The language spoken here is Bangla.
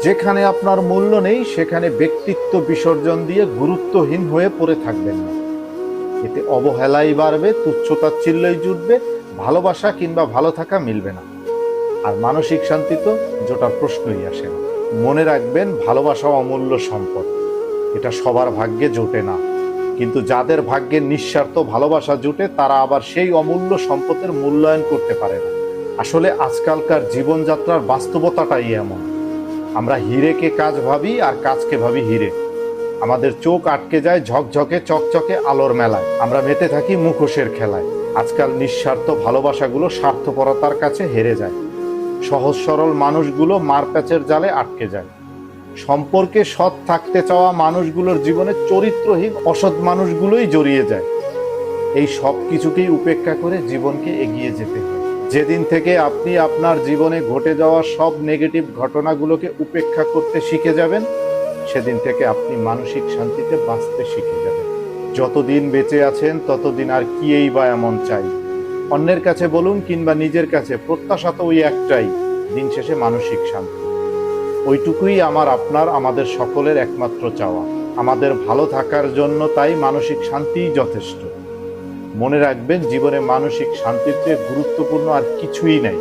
যেখানে আপনার মূল্য নেই সেখানে ব্যক্তিত্ব বিসর্জন দিয়ে গুরুত্বহীন হয়ে পড়ে থাকবেন না। এতে অবহেলাই বাড়বে, তুচ্ছতাচ্ছিল্যই জুটবে, ভালোবাসা কিংবা ভালো থাকা মিলবে না। আর মানসিক শান্তি তো জোটার প্রশ্নই আসে না। মনে রাখবেন, ভালোবাসা অমূল্য সম্পদ। এটা সবার ভাগ্যে জোটে না, কিন্তু যাদের ভাগ্যে নিঃস্বার্থ ভালোবাসা জুটে তারা আবার সেই অমূল্য সম্পদের মূল্যায়ন করতে পারে না। আসলে আজকালকার জীবনযাত্রার বাস্তবতাটাই এমন। আমরা হিরেকে কাজ ভাবি আর কাজকে ভাবি হিরে। আমাদের চোখ আটকে যায় ঝকঝকে চকচকে আলোর মেলায়, আমরা মেতে থাকি মুখোশের খেলায়। আজকাল নিঃস্বার্থ ভালোবাসাগুলো স্বার্থপরতার কাছে হেরে যায়। সহজ সরল মানুষগুলো মারপ্যাচের জালে আটকে যায়। সম্পর্কে সৎ থাকতে চাওয়া মানুষগুলোর জীবনে চরিত্রহীন অসৎ মানুষগুলোই জড়িয়ে যায়। এই সব কিছুকেই উপেক্ষা করে জীবনকে এগিয়ে যেতে হয়। যেদিন থেকে আপনি আপনার জীবনে ঘটে যাওয়া সব নেগেটিভ ঘটনাগুলোকে উপেক্ষা করতে শিখে যাবেন, সেদিন থেকে আপনি মানসিক শান্তিতে বাঁচতে শিখে যাবেন। যতদিন বেঁচে আছেন ততদিন আর কি এই বা এমন চাই? অন্যের কাছে বলুন কিংবা নিজের কাছে, প্রত্যাশা তো ওই একটাই, দিন শেষে মানসিক শান্তি। ওইটুকুই আপনার আমাদের সকলের একমাত্র চাওয়া। আমাদের ভালো থাকার জন্য তাই মানসিক শান্তিই যথেষ্ট। মনে রাখবেন, জীবনে মানসিক শান্তির চেয়ে গুরুত্বপূর্ণ আর কিছুই নাই।